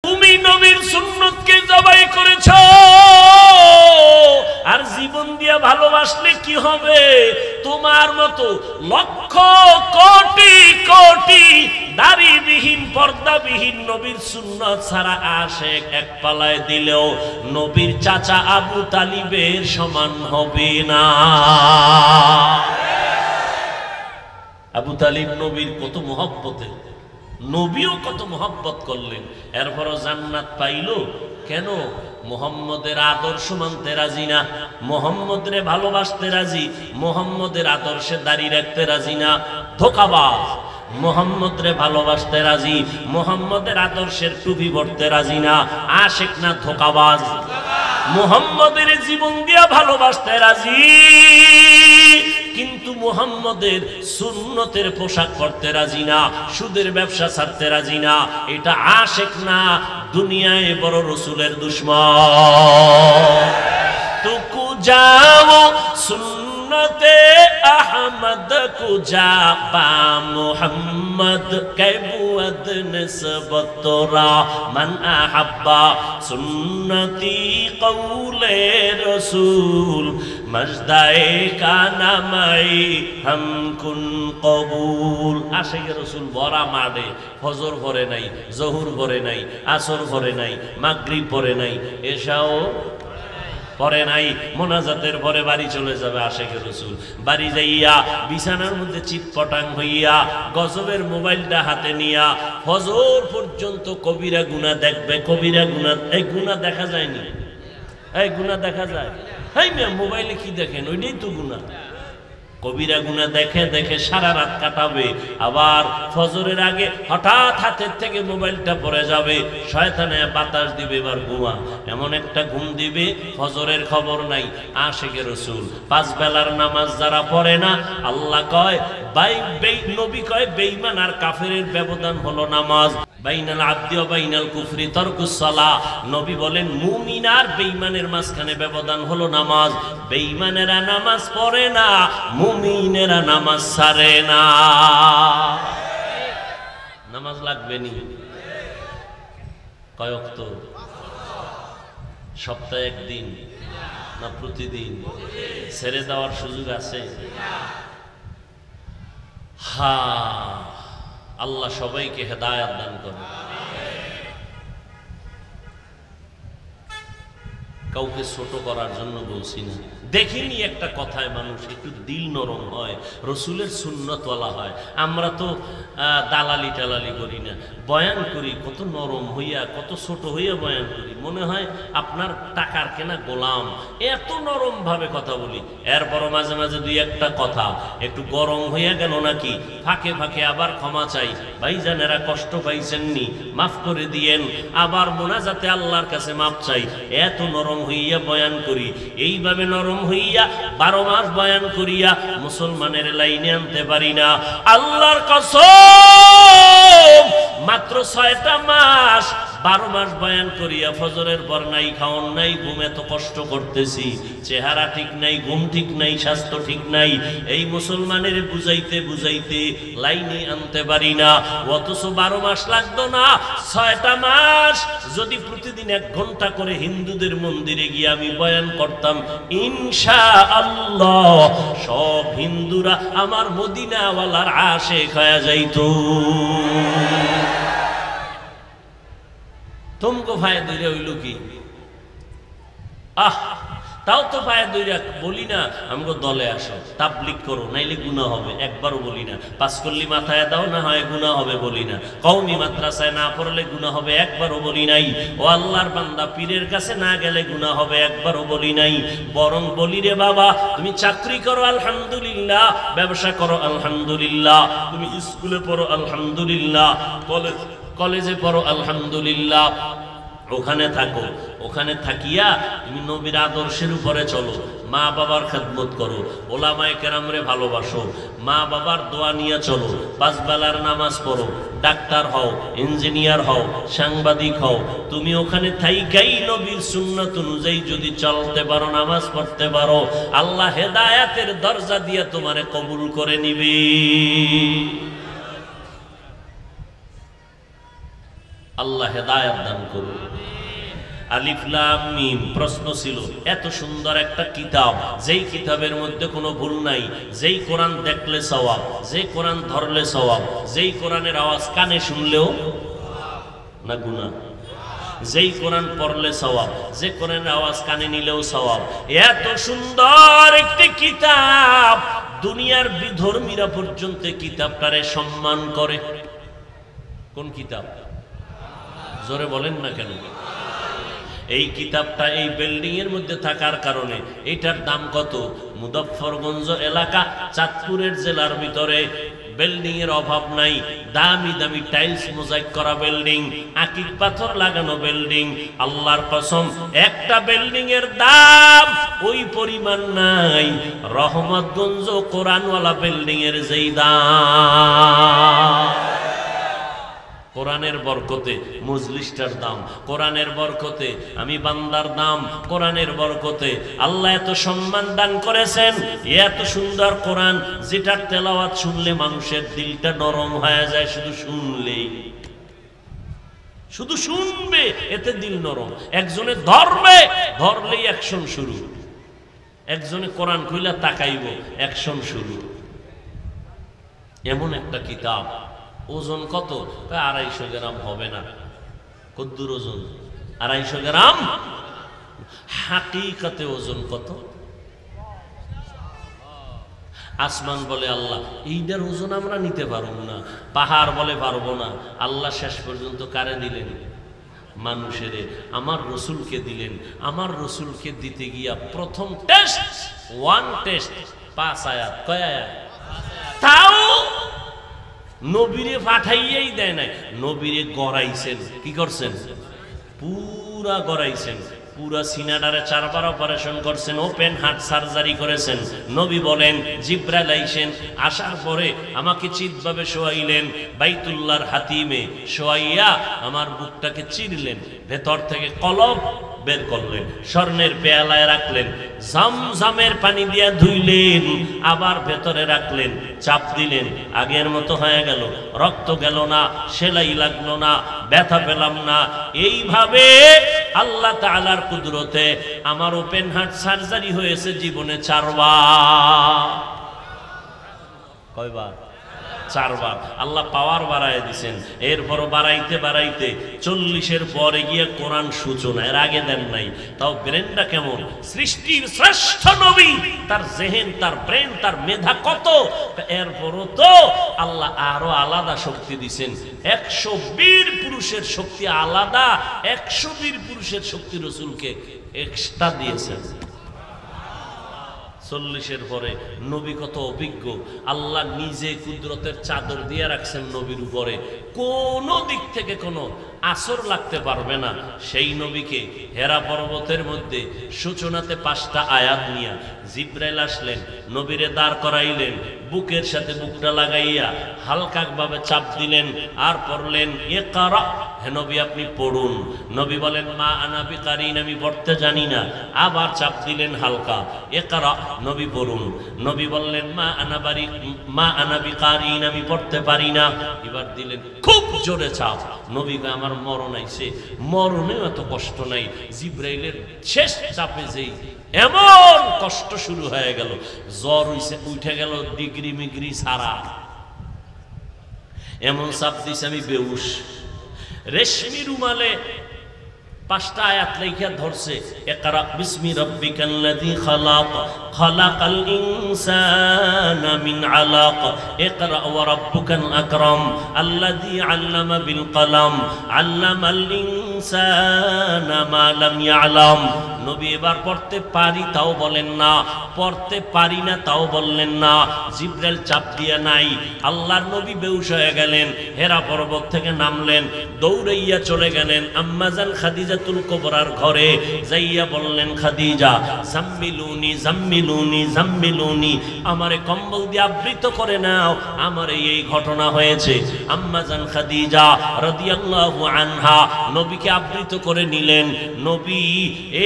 তুমি নবীর সুন্নতকে জবাই করেছ, আর জীবন দিয়ে ভালোবাসলে কি হবে? তোমার মতো লক্ষ কোটি কোটি দাড়িবিহীন পর্দাবিহীন নবীর সুন্নত ছাড়া আশেক এক পালায় দিলেও নবীর চাচা আবু তালিবের সমান হবে না। আবু তালিব নবীর কত মহব্বতের, নবীও কত মহব্বত করলেন, এরপরও জান্নাত পাইল কেন? মুহাম্মদের আদর্শ মানতে রাজি না, মুহাম্মদরে ভালোবাসতে রাজি, মুহাম্মদের আদর্শে দাঁড়িয়ে রাখতে রাজি না, ধোঁকাবাজ। মুহাম্মদরে ভালোবাসতে রাজি, মুহাম্মদের আদর্শের টুপি পরতে রাজি না, আশিক না ধোঁকাবাজ। মুহাম্মদের জীবন দিয়া ভালোবাসতে রাজি, কিন্তু মুহাম্মদের সুন্নতের পোশাক পরতে রাজি না, সুদের ব্যবসা ছাড়তে রাজি না, এটা আশিক না, দুনিয়ায় বড় রসুলের দুশ্মন। তুকু যাও সুন্নতে আহমদ কুজা পা মুহাম্মদ কেবুদ নিসবতরা মান আহাব্বা সুন্নতি কৌলে রসুল মজদায়ে কানামাই হামকুন কবুল। আশিকে রসুল ভরা মাঠে ফজর ভরে নাই, জহুর ভরে নাই, আসর ভরে নাই, মাগরিব ভরে নাই, এশাও পরে নাই, মোনাজাতের পরে বাড়ি চলে যাবে আশিকে রসুল। বাড়ি যাইয়া বিছানার মধ্যে চিৎপটাং হইয়া গজবের মোবাইলটা হাতে নিয়া ফজর পর্যন্ত কবিরা গুনাহ দেখবে। কবিরা গুনাহ, এই গুনাহ দেখা যায়নি, এই গুনাহ দেখা যায়? এই মেয়ে মোবাইলে কি দেখেন, ওইটাই তো গুনাহ। কবিরা গুনাহ দেখে দেখে সারা রাত কাটাবে, আবার ফজরের আগে হঠাৎ হাতের থেকে মোবাইলটা পড়ে যাবে, শয়তানে বাতাস দিবে, এবার ঘুমা। এমন একটা ঘুম দিবে ফজরের খবর নাই। আশিকে রসুল পাঁচ বেলার নামাজ যারা পড়ে না, আল্লাহ কয় নবী কয় বেঈমান আর কাফেরের ব্যবধান হলো নামাজ। বাইনাল আবদি ওয়া বাইনাল কুফরি তারকুস সালাহ। নবী বলেন মুমিন আর বেঈমানের মাঝখানে ব্যবধান হলো নামাজ। বেঈমানেরা নামাজ পড়ে না, মুমিনেরা নামাজ ছাড়ে না। নামাজ লাগবে নি? কয় ওয়াক্ত? সপ্তাহে একদিন না প্রতিদিন? ছেড়ে দেওয়ার সুযোগ আছে? হ্যাঁ, আল্লাহ সবাইকে হেদায়েত দান করুন। কাউকে ছোট করার জন্য বলছি না। দেখিনি একটা কথায় মানুষ একটু দিল নরম হয়, রসুলের সুন্নতওয়ালা হয়। আমরা তো দালালি টালালি করি না, বয়ান করি কত নরম হইয়া, কত ছোট হইয়া বয়ান করি, মনে হয় আপনার টাকার কেনা গোলাম, এত নরম ভাবে কথা বলি। এরপর মাঝে মাঝে দুই একটা কথা একটু গরম হইয়া গেল নাকি, ফাঁকে ফাঁকে আবার ক্ষমা চাই, ভাইজানেরা কষ্ট পাইছেননি, মাফ করে দিয়েন, আবার মোনাজাতে আল্লাহর কাছে মাফ চাই। এত নরম হইয়া বয়ান করি। এইভাবে নরম হইয়া 12 মাস বয়ান করিয়া মুসলমানের লাইনে আনতে পারি না। আল্লাহর কসম, মাত্র 6টা মাস 12 মাস বয়ান করিয়া ফজরের পর নাই খাওন নাই ঘুম, এত কষ্ট করতেছি, চেহারা ঠিক নাই, ঘুম ঠিক নাই, স্বাস্থ্য ঠিক নাই, এই মুসলমানের বুঝাইতে বুঝাইতে লাইনে আনতে পারি না। অথচ 12 মাস লাগতো না, 6টা মাস যদি প্রতিদিন 1 ঘন্টা করে হিন্দুদের মন্দিরে গিয়ে আমি বয়ান করতাম, ইনশাআল্লাহ সব হিন্দুরা আমার মদিনাওয়ালার আশিক হয়ে যাইতো। তুমকো ভাই দইরা হইল কি? তাও তো পায়ে দইরা বলি না আমগো দলে আসো, তাবলীগ করো, নাইলে গুনাহ হবে, একবারও বলি না। পাঁচকল্লি মাথায় দাও, না হয় গুনাহ হবে, বলি না। কওমি মাদ্রাসায় না পড়লে গুনাহ হবে, একবারও বলি নাই। ও আল্লাহর বান্দা, পীরের কাছে না গেলে গুনাহ হবে, একবারও বলি নাই। বরং বলি রে বাবা, তুমি চাকরি করো আলহামদুলিল্লাহ, ব্যবসা করো আলহামদুলিল্লাহ, তুমি স্কুলে পড়ো আলহামদুলিল্লাহ, কলেজে পড়ো আলহামদুলিল্লাহ, ওখানে থাকো, ওখানে থাকিয়া তুমি নবীর আদর্শের উপরে চলো, মা বাবার খেদমত করো, ওলামায়ে কেরামরে ভালোবাসো, মা বাবার দোয়া নিয়ে চলো, 5 বেলার নামাজ পড়ো, ডাক্তার হও, ইঞ্জিনিয়ার হও, সাংবাদিক হও, তুমি ওখানে থাইকাই নবীর সুন্নাত অনুযায়ী যদি চলতে পারো, নামাজ পড়তে পারো, আল্লাহ হেদায়েতের দরজা দিয়ে তোমারে কবুল করে নিবে। আল্লাহ হেদায়েত দান করুন। আলিফ লাম মিম প্রশ্ন ছিল, এত সুন্দর একটা কিতাব, যেই কিতাবের মধ্যে কোনো ভুল নাই, যেই কোরআন দেখলে সওয়াব, যেই কোরআন ধরলে সওয়াব, যেই কোরআনের আওয়াজ কানে শুনলেও না গুনাহ, যেই কোরআন পড়লে সওয়াব, যে কোরআনের আওয়াজ কানে নিলেও সওয়াব, এত সুন্দর একটি কিতাব, দুনিয়ার বিধর্মীরা পর্যন্ত কিতাবটারে সম্মান করে। কোন কিতাব? জোরে বলেন না কেন? এই কিতাবটা এই বিল্ডিং এর মধ্যে থাকার কারণে এটার দাম কত? মুজফফরগঞ্জ এলাকা, চাঁদপুরের জেলার ভিতরে বিল্ডিং এর অভাব নাই, দামি দামি টাইলস মোজাইক করা বিল্ডিং, আকিক পাথর লাগানো বিল্ডিং। আল্লাহর কসম, একটা বিল্ডিং এর দাম ওই পরিমাণ নাই রহমতগঞ্জ কোরআনওয়ালা বিল্ডিং এর যেই দাম। কোরআনের বরকতে মজলিসটার দাম, কোরআনের বরকতে আমি বান্দার দাম, কোরআনের বরকতে আল্লাহ এত সম্মান দান করেছেন। এত সুন্দর কোরআন, যেটার তেলাওয়াত শুনলে মানুষের দিলটা নরম হয়ে যায়, শুধু শুনলেই, শুধু শুনবে এতে দিল নরম। একজনে ধরবে, ধরলেই অ্যাকশন শুরু। একজনে কোরআন খুইলা তাকাইব, অ্যাকশন শুরু। এমন একটা কিতাব। ওজন কত? 250 গ্রাম হবে না। কদ্দুর ওজন? 250 গ্রাম। হাকিকাতে ওজন কত? আসমান বলে আল্লাহ এইটার ওজন আমরা নিতে পারবো না, পাহাড় বলে পারবো না। আল্লাহ শেষ পর্যন্ত কারে দিলেন? মানুষেরে, আমার রসুলকে দিলেন। আমার রসুলকে দিতে গিয়া প্রথম টেস্ট, ওয়ান টেস্ট 5 আয়াত। কয় আয়াত? তাও নবীরে পাঠাইয়াই দেয় নাই, নবীরে গড়াইছেন। কি করছেন? পুরা গড়াইছেন। পুরা সিনাডারে 4 বার অপারেশন করছেন, ওপেন হার্ট সার্জারি করেছেন। নবী বলেন জিব্রাইল আইছেন, আসার পরে আমাকে চিৎভাবে শোয়াইলেন, বাইতুল্লাহর হাতিমে শোয়াইয়া আমার বুকটাকে চিরলেন, ভেতর থেকে কলব বের করলেন, স্বর্ণের পেয়ালায় রাখলেন, জামজামের পানি দিয়া ধুইলেন, আবার ভেতরে রাখলেন, চাপ দিলেন, আগের মতো হয়ে গেল, রক্ত গেল না, সেলাই লাগলো না, ব্যথা পেলাম না। এইভাবে আল্লাহ তাআলার কুদরতে আমার ওপেন হার্ট সার্জারি হয়েছে জীবনে 4 বার। কয়বার? 4 বার। আল্লাহ পাওয়ার বাড়ায় দিছেন। এরপর বাড়াইতে বাড়াইতে 40-এর পরে গিয়ে কোরআন সূচনা, এর আগে দেন নাই। তাও ব্রেনটা কেমন? সৃষ্টির শ্রেষ্ঠ নবী, তার জেহেন, তার ব্রেন, তার মেধা কত! এরপরও তো আল্লাহ আরো আলাদা শক্তি দিছেন। 100 বীর পুরুষের শক্তি আলাদা, 100 বীর পুরুষের শক্তি রসুলকে এক্সট্রা দিয়েছেন। 40-এর পরে নবী কত অভিজ্ঞ! আল্লাহ নিজে কুদরতের চাদর দিয়ে রাখছেন নবীর উপরে, কোনো দিক থেকে কোনো আসর লাগতে পারবে না। সেই নবীকে হেরা পর্বতের মধ্যে সূচনাতে 5টা আয়াত নিয়া জিব্রাইল আসলেন, নবীরে দাঁড় করাইলেন, বুকের সাথে বুকটা লাগাইয়া হালকা ভাবে চাপ দিলেন, আর পড়লেন ইকরা, হে নবী আপনি পড়ুন। নবী বলেন মা আনা বিকারিন, আমি পড়তে জানি না। আবার চাপ দিলেন হালকা, ইকরা, নবী পড়ুন। নবী বললেন মা আনা বিকারিন, আমি পড়তে পারি না। এবার দিলেন খুব জোরে চাপ। নবী আমার মরণ আইছে, মরণেও এত কষ্ট নাই, জিব্রাইলের শেষ চাপে যেই এমন কষ্ট শুরু হয়ে গেল, জ্বর হইছে, উঠে গেল ডিগ্রি মিগ্রি সারা, এমন চাপ দিছে আমি বেহুশ। রেশমি রুমালে 5টা আয়াত লেখা ধরছে, ইকরা বিসমি রাব্বিকাল্লাযী খালাক, খালাকাল ইনসানা মিন আলাক, ইকরা ওয়া রাব্বুকাল আকরাম, আল্লাযী আল্লামা বিল কলম, আল্লামাল ইনসানা মা লাম ইয়ালাম। নবী এবার পড়তে পারি তাও বলেন না, পড়তে পারি না তাও বললেন না, জিব্রাইল চাপ দিয়ে নাই। আল্লাহর নবী বেহুশ হয়ে গেলেন, হেরা পর্বত থেকে নামলেন, দৌড়াইয়া চলে গেলেন আম্মাজান খাদিজা সিদরাতুল কুবরার ঘরে যাইয়া বললেন, খাদিজা জাম্মিলুনি জাম্মিলুনি জাম্মিলুনি, আমারে কম্বল দিয়ে আবৃত করে নাও, আমার এই ঘটনা হয়েছে। আম্মা জান খাদিজা রাদিয়াল্লাহু আনহা নবীকে আবৃত করে নিলেন। নবী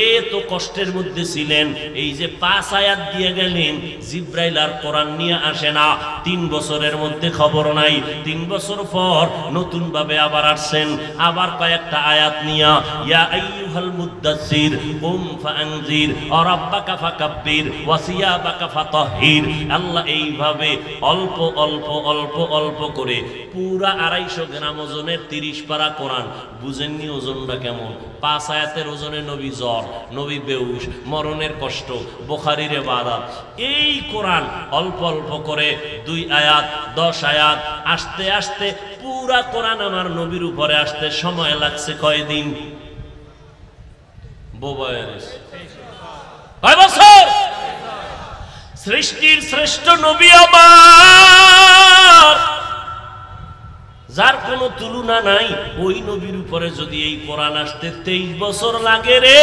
এত কষ্টের মধ্যে ছিলেন, এই যে 5 আয়াত দিয়ে গেলেন, জিব্রাইল আর কোরআন নিয়ে আসে না। 3 বছরের মধ্যে খবর নাই। 3 বছর পর নতুন ভাবে আবার আসছেন, আবার কয়েকটা আয়াত নিয়া, ইয়া আইয়ুহাল মুদ্দাসসির কুম ফাআনজির ওয়া রাব্বাকা ফাকাব্বির ওয়া সিয়াবাকা ফাতাহহির। আল্লাহ এইভাবে অল্প অল্প অল্প অল্প করে পুরা 250 গ্রাম ওজনের 30 পারা কোরআন। বুঝেননি ওজনটা কেমন? 5 আয়াতের ওজনে নবী জ্বর, নবী বেহুশ, মরণের কষ্ট, বুখারীর ইবাদত। এই কোরআন অল্প অল্প করে 2 আয়াত 10 আয়াত আস্তে আস্তে পুরা কোরআন আমার নবীর উপরে আসতে সময় লাগছে কয়দিন? কয় বছর? সৃষ্টির শ্রেষ্ঠ নবী আমার, যার কোনো তুলনা নাই, ওই নবীর উপরে যদি এই কোরআন আসতে 23 বছর লাগে রে।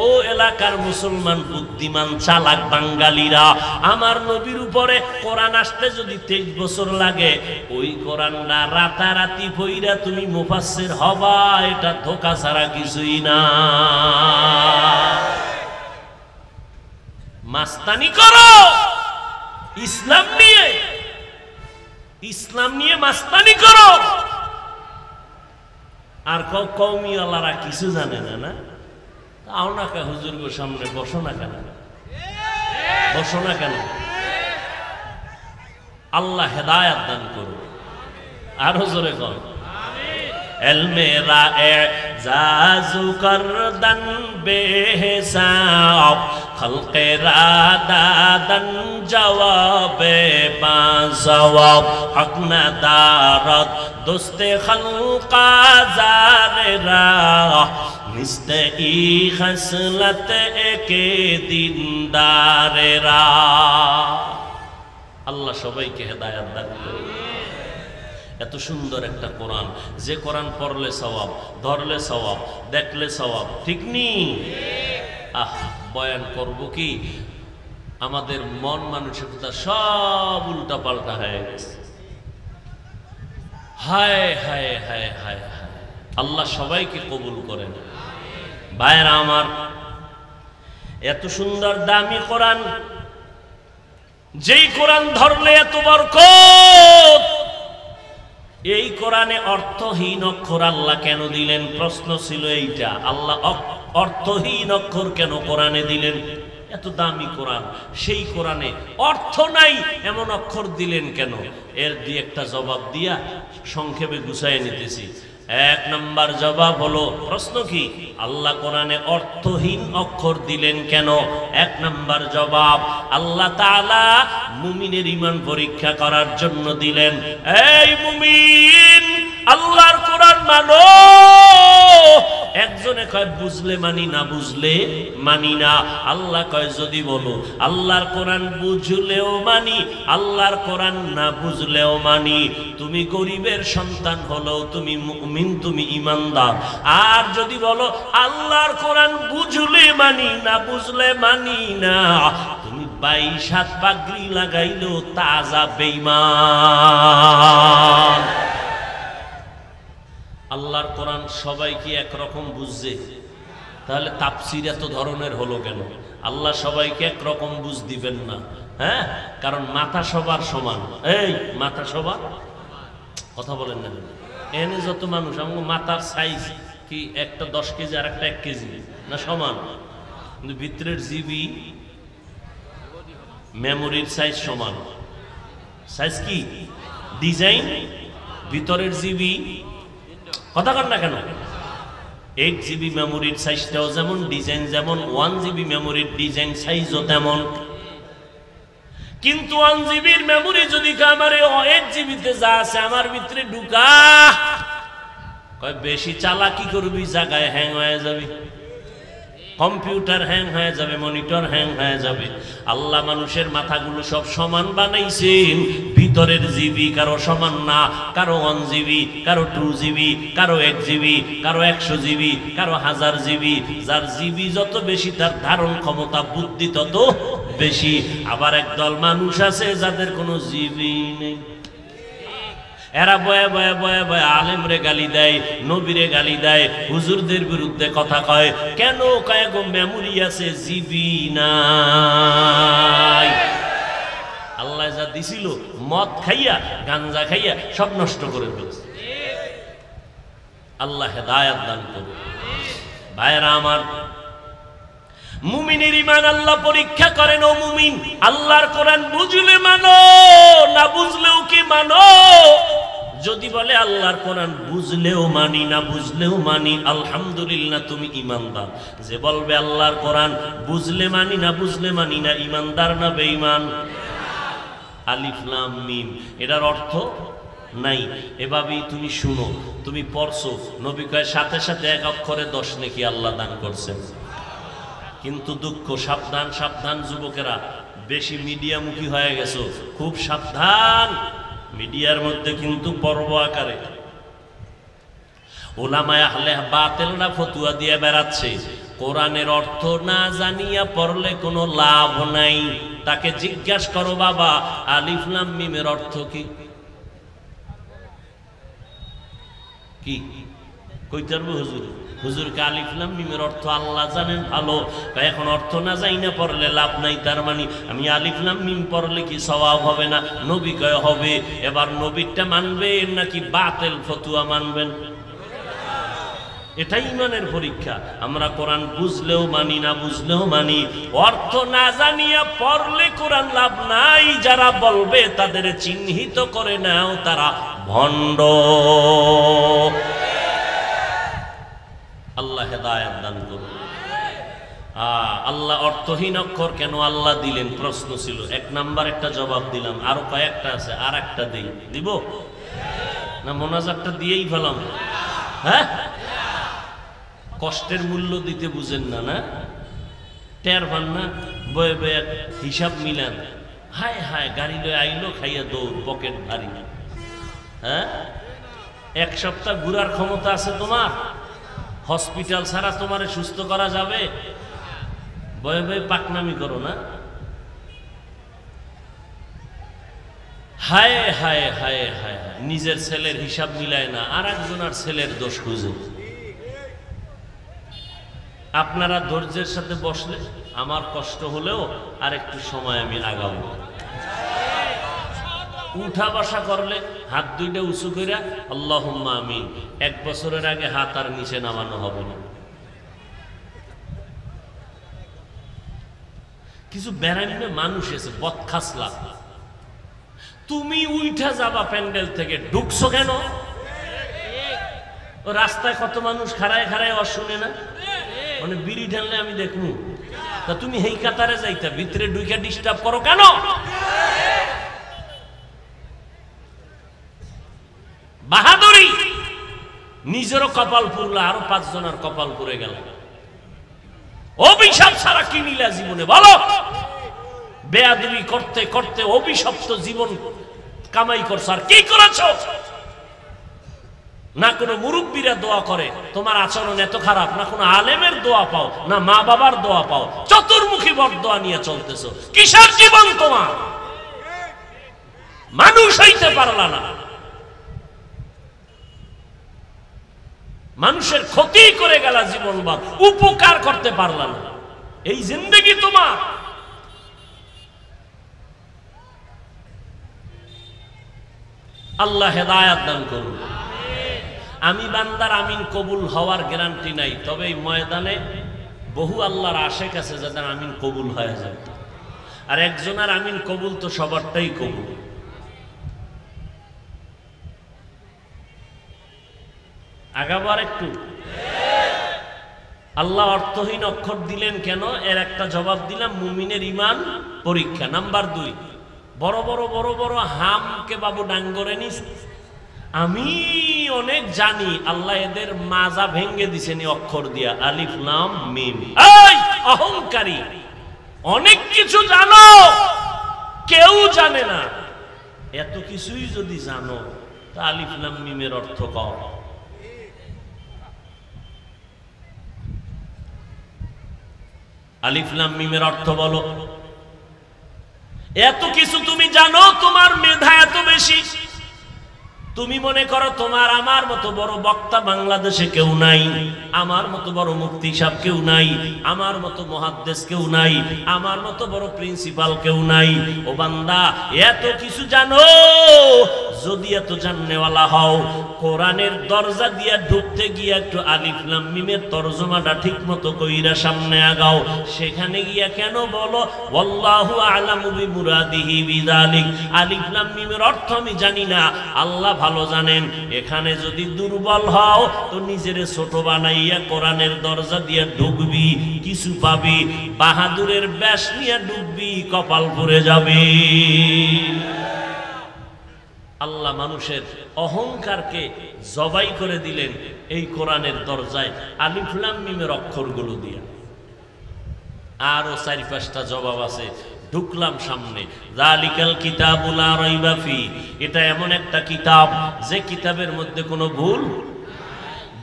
ও এলাকার মুসলমান বুদ্ধিমান চালাক বাঙালিরা, আমার নবীর উপরে কোরআন আসতে যদি 23 বছর লাগে, ওই কোরআনটা রাতারাতি পইরা তুমি মুফাসসির হবা, এটা ধোঁকা ছাড়া কিছুই না। মাস্তানি করো ইসলাম নিয়ে, ইসলাম নিয়ে মাস্তানি করো। আর কওমিওয়ালারা কিছু জানে না, না তাও না কে হুজুর গো সামনে বসো না কেন, বসো না কেন? আল্লাহ হেদায়েত দান করুন। আরো জোরে কর এলমে রা'জাজু করদান বেহিসাব, খলকে রাদাদান জওয়াবে বাজওয়াব, হক না দারত দোস্তে খলকা জারেরা, মিস্তে ই খসলত একে দিনদারেরা। আল্লাহ সবাইকে হেদায়েত দান করুন। এত সুন্দর একটা কোরআন, যে কোরআন পড়লে সওয়াব, ধরলে সওয়াব, দেখলে সওয়াব, ঠিক নি? বয়ান করব কি, আমাদের মন মানসিকতা সব উল্টা পাল্টা হয়ে গেছে। হায় হায় হায় হায় হায়, আল্লাহ সবাইকে কবুল করেন। ভাইরা আমার, এত সুন্দর দামি কোরআন, যেই কোরআন ধরলে এত বরকত, এই কোরআনে অর্থহীন অক্ষর আল্লাহ কেন দিলেন? প্রশ্ন ছিল এইটা। আল্লাহ অর্থহীন অক্ষর কেন কোরআনে দিলেন? এত দামি কোরআন, সেই কোরআনে অর্থ নাই এমন অক্ষর দিলেন কেন? এর দিয়ে একটা জবাব দিয়া সংক্ষেপে গুছায় নিতেছি। 1 নম্বর জবাব হলো, প্রশ্ন কি, আল্লাহ কোরআনে অর্থহীন অক্ষর দিলেন কেন? 1 নম্বর জবাব, আল্লাহ তাআলা মুমিনের ঈমান পরীক্ষা করার জন্য দিলেন। এই মুমিন, আল্লাহর কোরআন মানো। একজনে কয় বুঝলে মানি, না বুঝলে মানি না। আল্লাহ কয় যদি বলো আল্লাহর কোরআন বুঝলেও মানি, আল্লাহর কোরআন না বুঝলেও মানি। তুমি গরিবের সন্তান হলেও তুমি মুমিন, তুমি ঈমানদার। আর যদি বলো আল্লাহর কোরআন বুঝলে মানি, না বুঝলে মানি না, তুমি 22 হাত পাগড়ি লাগাইলেও তাজা বেঈমান। আল্লাহর কোরআন সবাই কি একরকম বুঝছে? তাহলে তাফসীর এত ধরনের হলো কেন? আল্লাহ সবাইকে একরকম বুঝ দিবেন না, হ্যাঁ? কারণ মাথা সবার সমান। এই মাথা সবার, কথা বলেন না, এনে যত মানুষ, আমার মাথার সাইজ কি একটা 10 কেজি আর একটা 1 কেজি না সমান? কিন্তু ভিতরের জিবি মেমোরির সাইজ সমান। সাইজ কি? ডিজাইন ভিতরের জিবি, কথা কর না কেন? 1 জিবি মেমোরির সাইজটাও যেমন, ডিজাইন যেমন, 1 জিবি মেমোরির ডিজাইন সাইজও তেমন। কিন্তু 1 জিবির মেমোরি যদি আমার 1 জিবিতে যা আছে আমার ভিতরে ঢুকা, কয় বেশি চালাকি করবি জায়গায় হ্যাং হয়ে যাবি। কম্পিউটার হ্যাং হয়ে যাবে, মনিটর হ্যাং হয়ে যাবে। আল্লাহ মানুষের মাথাগুলো সব সমান বানাইছেন, ভিতরের জিবি কারো সমান না, কারো 1 জিবি, কারো 2 জিবি, কারো 1 জিবি, কারো 100 জিবি, কারো 1000 জিবি। যার জিবি যত বেশি তার ধারণ ক্ষমতা বুদ্ধি তত বেশি। আবার একদল মানুষ আছে যাদের কোনো জিবি নেই, এরা বয়ে বয়ে বয়ে বয়ে আলেমরে গালি দেয়, নবীরে গালি দেয়, হুজুরদের বিরুদ্ধে কথা কয়। কেন কয়? গো মেমোরি আছে, জিবি নাই। আল্লাহ যা দিছিল মদ খাইয়া গাঞ্জা খাইয়া সব নষ্ট করে ফেলছে। আল্লাহ হেদায়েত দান করুন। ভাইরা আমার, মুমিনের ঈমান আল্লাহ পরীক্ষা করেন। ও মুমিন, আল্লাহর কোরআন বুঝলে মানো, না বুঝলেও কি মানো? যদি বলে আল্লাহর কোরআন বুঝলেও মানি, না বুঝলেও মানি, আলহামদুলিল্লাহ তুমি ঈমানদার। যে বলবে আল্লাহর কোরআন বুঝলে মানি, না বুঝলে মানি না, ঈমানদার না বেঈমান? আলিফ লাম মিম, এটার অর্থ নাই। এভাবেই তুমি শুনো, তুমি পড়ছো, নবী কয় সাথে সাথে 1 অক্ষরে 10 নেকি আল্লাহ দান করছেন। কিন্তু দুঃখ, সাবধান সাবধান যুবকেরা, বেশি মিডিয়ামুখী হয়ে গেছো, খুব সাবধান। মিডিয়ার মধ্যে কিন্তু পর্ব আকারে ওলামায়ে আহলে বাতিলরা ফতুয়া দিয়ে বেড়াচ্ছে, কোরআনের অর্থ না জানিয়া পড়লে কোনো লাভ নাই। তাকে জিজ্ঞাসা করো, বাবা আলিফ লাম মিমের অর্থ কি? কি কইতে পারবো হুজুর? হুজুরকে আলিফ লাম মিমের অর্থ আল্লাহ জানেন ভালো। এখন অর্থ না যাই না পড়লে লাভ নাই, তার মানে আমি আলিফ লাম মিম পড়লে কি সওয়াব হবে না? নবী কয় হবে। এবার নবীরটা মানবেন নাকি বাতিল ফতুয়া মানবেন? এটাই ঈমানের পরীক্ষা। আমরা কোরআন বুঝলেও মানি, না বুঝলেও মানি। অর্থ না জানিয়া পড়লে কোরআন লাভ নাই। যারা বলবে তাদের চিহ্নিত করে নাও, তারা ভণ্ড। আল্লাহ হেদায়েত দান করুন। আল্লাহ অর্থহীন অক্ষর কেন আল্লাহ দিলেন? প্রশ্ন ছিল। 1 নাম্বার একটা জবাব দিলাম, আরো কয়েকটা আছে, আর একটা দিই। দিব না? মোনাজাতটা দিয়েই ফেলাম। হ্যাঁ, কষ্টের মূল্য দিতে বুঝেন না, না টের পান না? বয়ে বয়ে হিসাব মিলান। হায় হায়, গাড়ি লয়ে আইলো, খাইয়া দৌড়, পকেট ভারী। হ্যাঁ, 1 সপ্তাহ ঘুরার ক্ষমতা আছে তোমার? হসপিটাল ছাড়া তোমারে সুস্থ করা যাবে? বয়ে বয়ে পাকনামি করো না। হায় হায় হায় হায়, নিজের ছেলের হিসাব মিলায় না, আর একজনের ছেলের দোষ খুঁজে। আপনারা ধৈর্যের সাথে বসলে আমার কষ্ট হলেও আর একটু সময় আমি আগাবো। উঠা বসা করলে হাত দুইটা উঁচু কইরা আল্লাহুম্মা আমিন। 1 বছরের আগে হাত আর নিচে নামানো হবে না। কিছু বেড়াইনে মানুষ এসে বদখাসলা, তুমি উঠা যাবা প্যান্ডেল থেকে, ঢুকছো কেন? রাস্তায় কত মানুষ খাড়ায় খাড়ায় শুনে না, মানে বিড়ি ঢাললে আমি দেখবো। তা তুমি হেই কাতারে যাইতা, ভিতরে ঢুইকা ডিস্টার্ব করো কেন? বাহাদুরি। নিজেরও কপাল পুরলা, আরো 5 জনের কপাল পুড়ে গেল। অভিশাপ ছাড়া কি নিলা জীবনে বলো? বেয়াদবি করতে করতে অভিশপ্ত জীবন কামাই করছো, আর কি করেছো? না কোনো মুরব্বীরা দোয়া করে তোমার আচরণ এত খারাপ, না কোনো আলেমের দোয়া পাও, না মা বাবার দোয়া পাও, চতুর্মুখী বরদোয়া নিয়ে চলতেছো। কিসের জীবন তোমার? মানুষ হইতে পারলা না, মানুষের ক্ষতি করে গেল জীবনভর, উপকার করতে পারলা না। এই জিন্দেগি তোমার? আল্লাহ হেদায়েত দান করুন। আমি বান্দার আমিন কবুল হওয়ার গ্যারান্টি নাই, তবে এই ময়দানে বহু আল্লাহর আশেক আছে যাদের আমিন কবুল হয়ে যায়। আর একজনের আমিন কবুল তো সবারটাই কবুল। আগাবার একটু। আল্লাহ অর্থহীন অক্ষর দিলেন কেন? এর একটা জবাব দিলাম, মুমিনের ঈমান পরীক্ষা। নাম্বার 2, বড় বড় বড় বড় হামকে বাবু ডাঙ্গরে নিস, আমি অনেক জানি, আল্লাহ এদের মাজা ভেঙ্গে দিছেন অক্ষর দিয়া, আলিফ লাম মিম। এই অহংকারী, অনেক কিছু জানো, কেউ জানে না। এত কিছুই যদি জানো তা আলিফ লাম মিমের অর্থ কও। আলিফ লাম মিমের অর্থ বলো। এত কিছু তুমি জানো, তোমার মেধা এত বেশি, তুমি মনে করো তোমার আমার মতো বড় বক্তা বাংলাদেশে কেউ নাই, আমার মতো বড় মুফতি সাহেব কেউ নাই, আমার মতো মুহাদ্দিস কেউ নাই, আমার মতো বড় প্রিন্সিপাল কেউ নাই। ও বান্দা, এত কিছু জানো, যদি এত জাননেওয়ালা হও, কোরআনের দরজা দিয়া ঢুকতে গিয়া একটু আলিফ লাম মিমের তরজমাটা ঠিক মতো কইরা সামনে আগাও। সেখানে গিয়া কেন বলো ওয়াল্লাহু আ'লামু বিমুরাদিহি বিযালিক, আলিফ লাম মিমের অর্থ আমি জানি না, আল্লাহ ভালো জানেন। এখানে যদি দুর্বল হও তো নিজেরে ছোট বানাইয়া কোরআনের দরজা দিয়া ঢুকবি, কিছু পাবি, বাহাদুরের ব্যাস নিয়ে ডুববি, কপাল পুড়ে যাবে। আল্লাহ মানুষের অহংকারকে জবাই করে দিলেন এই কোরআনের দরজায় আলিফ লাম মিমের অক্ষরগুলো দিয়া। আরো 4-5টা জবাব আছে, ঢুকলাম সামনে। যালিকাল কিতাবু লা রাইবা ফি, এটা এমন একটা কিতাব যে কিতাবের মধ্যে কোনো ভুল।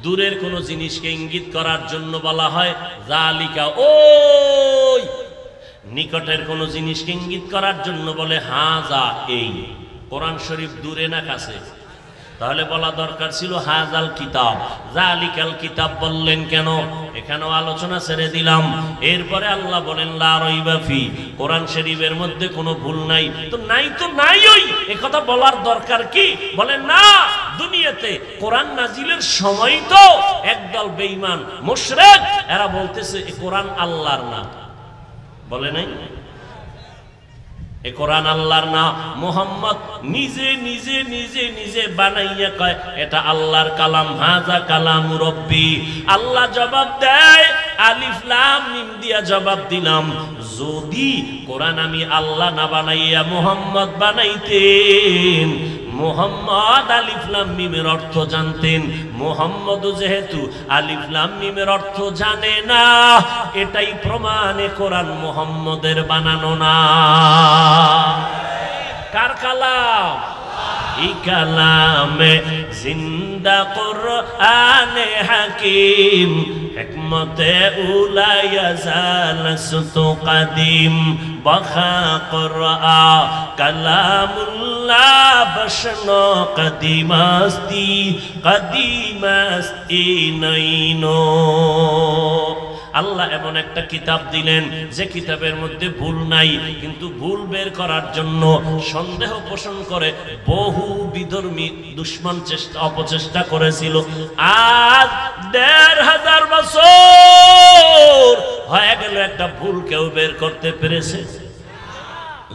দূরের কোনো জিনিসকে ইঙ্গিত করার জন্য বলা হয় যালিকা, ওই। নিকটের কোনো জিনিসকে ইঙ্গিত করার জন্য বলে হাজা, এই। কোরআন শরীফ দূরে না কাছে? তাহলে বলা দরকার ছিল হাজাল কিতাব। যালিকাল কিতাব বললেন কেন? এখানেও আলোচনা ছেড়ে দিলাম। এরপরে আল্লাহ বলেন লা রাইবা ফি, কোরআন শরীফের মধ্যে কোনো ভুল নাই। তো নাই তো নাই, ওই একথা বলার দরকার কি? বলেন না, দুনিয়াতে কোরআন নাজিলের সময় তো একদল বেঈমান মুশরিক এরা বলতেছে এ কোরআন আল্লাহর না। বলে নাই এ কোরআন আল্লাহর না, মুহাম্মদ নিজে নিজে নিজে নিজে বানাইয়া কয় এটা আল্লাহর কালাম, হাজা কালাম রব্বি। আল্লাহ জবাব দেয় আলিফ লাম মিম দিয়া জবাব দিলাম। যদি কোরআন আমি আল্লাহ না বানাইয়া মুহাম্মদ বানাইতেন, মুহাম্মদ আলিফ লাম মিমের অর্থ জানতেন। মুহাম্মদ যেহেতু আলিফ লাম মিমের অর্থ জানে না, এটাই প্রমাণে কোরআন মুহাম্মদের বানানো না। কার কালাম? এই কালামে জিন্দা কুরআনে হাকিম, হিকমতে উলায়া জালসতু কাদিম, বখা কুরআ কালামুল্লাহ বশনো কদিমাস্তি কদিমাস্তি নইনো। আল্লাহ এমন একটা কিতাব দিলেন যে কিতাবের মধ্যে ভুল নাই, কিন্তু ভুল বের করার জন্য সন্দেহ পোষণ করে বহু বিধর্মী দুশ্মন অপচেষ্টা করেছিল। আজ ১৫০০ বছর হয়ে গেল, একটা ভুল কেউ বের করতে পেরেছে?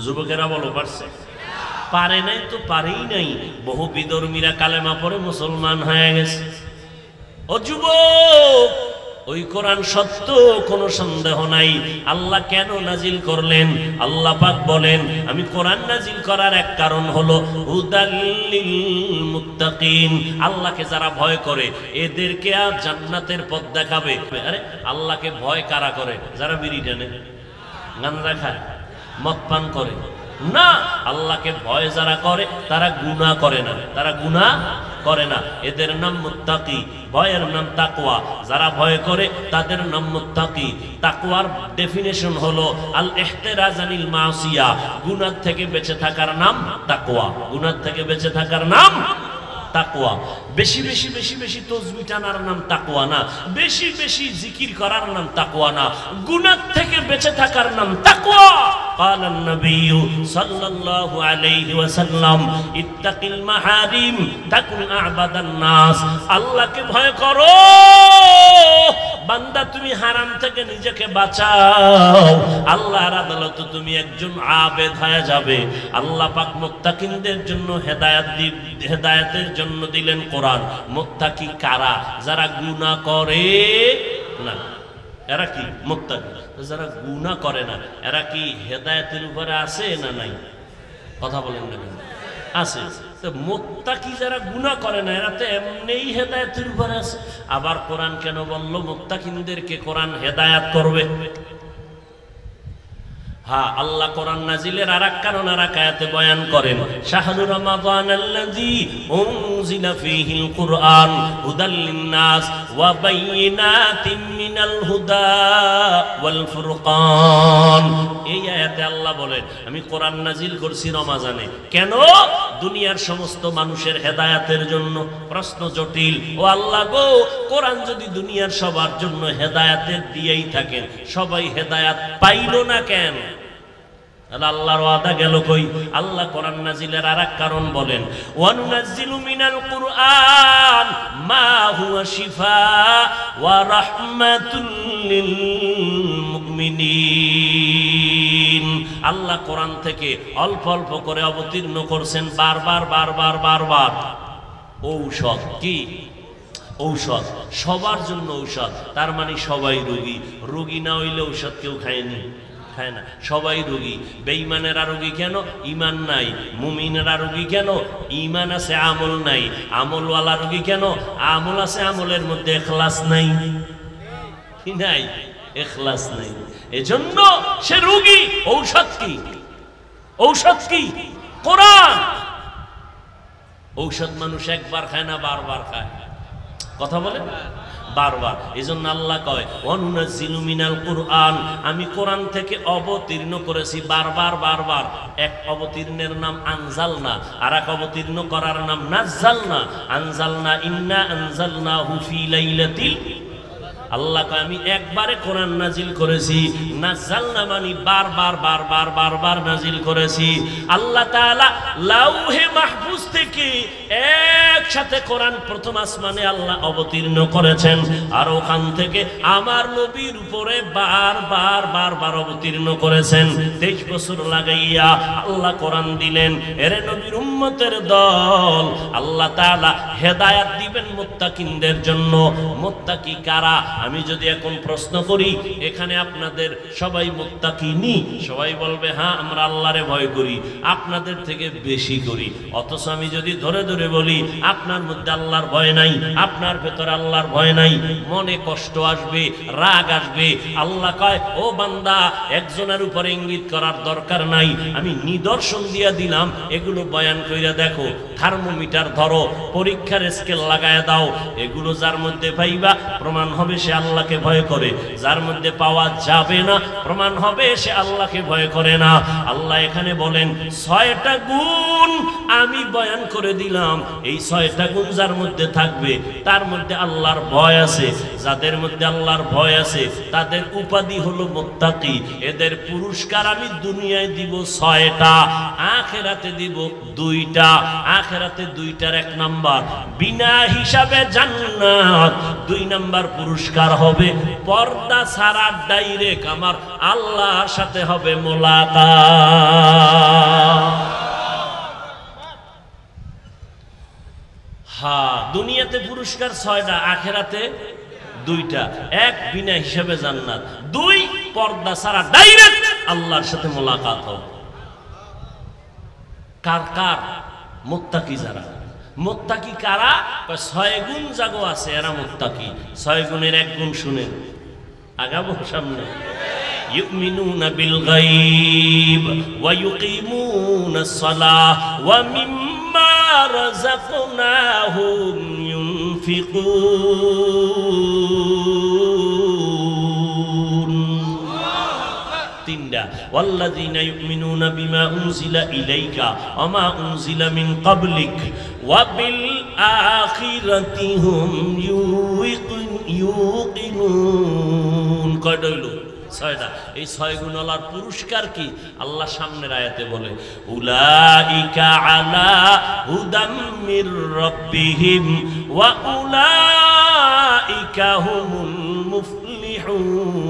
যুবকেরা বলো পারছে? পারে নাই তো পারেই নাই। বহু বিধর্মীরা কালেমা পড়ে মুসলমান হয়ে গেছে। ও যুবক, ওই কোরআন সত্য, কোনো সন্দেহ নাই। আল্লাহ কেন নাজিল করলেন? আল্লাহ পাক বলেন আমি কোরআন নাজিল করার এক কারণ হলো হুদাল লিল মুত্তাকিন, আল্লাহকে যারা ভয় করে এদেরকে আর জান্নাতের পথ দেখাবে। আরে আল্লাহকে ভয় কারা করে? যারা বিড়ি টানে, গাঁজা খায়, মদ পান করে না। আল্লাহকে ভয় যারা করে তারা গুনাহ করে না, তারা গুনাহ করে না। এদের নাম মুত্তাকি, ভয়ের নাম তাকওয়া। যারা ভয় করে তাদের নাম মুত্তাকি। তাকওয়ার ডেফিনেশন হলো আল ইহতিরাজ আনিল মাসিয়া, গুনাহ থেকে বেঁচে থাকার নাম তাকওয়া। গুনাহ থেকে বেঁচে থাকার নাম তাকওয়া। বেশি বেশি বেশি বেশি তাসবিহ টানার নাম তাকওয়া না, বেশি বেশি জিকির করার নাম তাকওয়া না, গুনাহ থেকে বেঁচে থাকার নাম তাকওয়া। قال النبي صلى الله عليه وسلم اتق المحارم تكن اعبد الناس, আল্লাহকে ভয় করো বান্দা, তুমি হারাম থেকে নিজেকে বাঁচাও, আল্লাহর আদালতে তুমি একজন আবেদ হয়ে যাবে। আল্লাহ পাক মুত্তাকিনদের জন্য হেদায়েতের জন্য দিলেন কোরআন। মুত্তাকি কারা? যারা গুনাহ করে না। এরা কি মুত্তাকি? যারা গুনাহ করে না। এরা কি হেদায়েতের উপরে আছে না নাই? কথা বলেন না? আছে। তো মুত্তাকি যারা গুনাহ করে না এরা তো এমনিই হেদায়েতের উপর আছে। আবার কোরআন কেন বলল মুত্তাকিনদেরকে কোরআন হেদায়েত করবে? হ্যাঁ, আল্লাহ কোরআন নাজিলের আরেক কারণ আরেক আয়াতে বয়ান করেন, শাহরু রমাদানাল্লাযী উনজিলা ফীহিল কুরআন হুদাল লিন-নাস ওয়া বাইয়িনাতিন মিনাল হুদা ওয়াল ফুরকান। এই আয়াতে আল্লাহ বলেন আমি কোরআন নাজিল করছি রমাজানে। কেন? দুনিয়ার সমস্ত মানুষের হেদায়েতের জন্য। প্রশ্ন জটিল। ও আল্লাহ গো, কোরআন যদি দুনিয়ার সবার জন্য হেদায়েতের দিয়েই থাকেন, সবাই হেদায়েত পাইল না কেন? আল্লাহর ওয়াদা গেল কই? আল্লাহ কোরআন নাজিলের আরেক কারণ বলেন, ওয়ানুনাজ্জিলু মিনাল কুরআন মা হুয়া শিফা ওয়া রাহমাতুল লিল মুমিনিন। আল্লাহ কোরআন থেকে অল্প অল্প করে অবতীর্ণ করছেন বারবার বারবার বারবার ঔষধ। কি ঔষধ? সবার জন্য ঔষধ। তার মানে সবাই রোগী। রোগী না হইলে ঔষধ কেউ খায়নি, খায় না। সবাই রোগী। বেঈমানেরা রোগী কেন? ঈমান নাই। মুমিনেরা রোগী কেন? ঈমান আছে আমল নাই। আমলওয়ালা রোগী কেন? আমল আছে, আমলের মধ্যে ইখলাস নাই। কি নাই? ইখলাস নাই। এজন্য সে রোগী। ঔষধ কি? ঔষধ কি? কোরআন। ঔষধ মানুষ একবার খায় না, বারবার খায়। কথা বলে বারবার। এজন্য আল্লাহ কয় ওয়ানুনাজ্জিলু মিনাল কুরআন, আমি কোরআন থেকে অবতীর্ণ করেছি বারবার বারবার। এক অবতীর্ণের নাম আনজালনা, আর এক অবতীর্ণ করার নাম নাজ্জালনা। আনজালনা ইন্না আনজালনাহু ফি লাইলাতিল। আল্লাহ কয় আমি একবারে কোরআন নাজিল করেছি। নাজ্জালনা মানে বারবার বারবার বারবার নাজিল করেছি। আল্লাহ তাআলা লাউহে মাহফুজ থেকে একসাথে কোরআন প্রথম আসমানে আল্লাহ অবতীর্ণ করেছেন, আর ওখান থেকে আমার নবীর উপরে বারবার বারবার অবতীর্ণ করেছেন। 23 বছর লাগাইয়া আল্লাহ কোরআন দিলেন। এরে নবীর উম্মতের দল, আল্লাহ তাআলা হেদায়েত দিবেন মুত্তাকিনদের জন্য। মুত্তাকি কারা? আমি যদি এখন প্রশ্ন করি এখানে আপনাদের সবাই মুত্তাকি নি? সবাই বলবে হ্যাঁ আমরা আল্লাহরে ভয় করি, আপনাদের থেকে বেশি করি। অথচ আমি যদি ধরে ধরে বলি আপনার মধ্যে আল্লাহর ভয় নাই, আপনার ভেতরে আল্লাহর ভয় নাই, মনে কষ্ট আসবে, রাগ আসবে। আল্লাহ কয় ও বান্দা, একজনের উপরে ইঙ্গিত করার দরকার নাই, আমি নিদর্শন দিয়া দিলাম, এগুলো বয়ান কইরা দেখো। থার্মোমিটার ধরো, পরীক্ষার স্কেল লাগায় দাও, এগুলো যার মধ্যে পাইবা প্রমাণ হবে সে আল্লাহকে ভয় করে। যার মধ্যে পাওয়া যাবে না প্রমাণ হবে সে আল্লাহকে ভয় করে না। আল্লাহ এখানে বলেন 6টা গুণ আমি বয়ান করে দিলাম। এই 6টা গুণ যার মধ্যে থাকবে তার মধ্যে আল্লাহর ভয় আছে। যাদের মধ্যে আল্লাহর ভয় আছে তাদের উপাধি হলো মুত্তাকি। এদের পুরস্কার আমি দুনিয়ায় দিব 6টা, আখিরাতে দিব 2টা। আখিরাতে 2টার 1 নাম্বার বিনা হিসাবে জান্নাত, 2 নাম্বার পুরস্কার হবে পর্দা ছাড়া ডাইরেক্ট আমার আল্লাহর সাথে হবে মোলাকাত। হ্যাঁ, দুনিয়াতে পুরস্কার 6টা, আখিরাতে 2টা। 1 বিনা হিসাবে জান্নাত, 2 পর্দা ছাড়া ডাইরেক্ট আল্লাহর সাথে মোলাকাত হবে। কার কার? মুত্তাকি যারা। মুত্তাকি কারা? 6 গুণ জাগো আছে এরা মুত্তাকি। 6 গুণের 1 গুণ শুনেন, আগাবো সামনে। ইউমিনুনা বিল গায়ব ওয়া ইউকিমুনাস সালাহ ওয়া মিম্মা রাযাকনাহুম ইউনফিকুন। 3টা ওয়াল্লাযীনা ইউমিনুনা বিমা উনজিলা ইলাইকা ওয়া মা উনজিলা মিন ক্বাবলিক ওয়া বিল আখিরাতি হুম ইউকিনুন। কয়টা হলো? 6টা। এই 6 গুণওয়ালার পুরস্কার কি? আল্লাহ সামনের আয়াতে বলে উলাইকা আলা হুদাম মির রাব্বিহিম ওয়া উলাইকা হুমুল মুফলিহুন।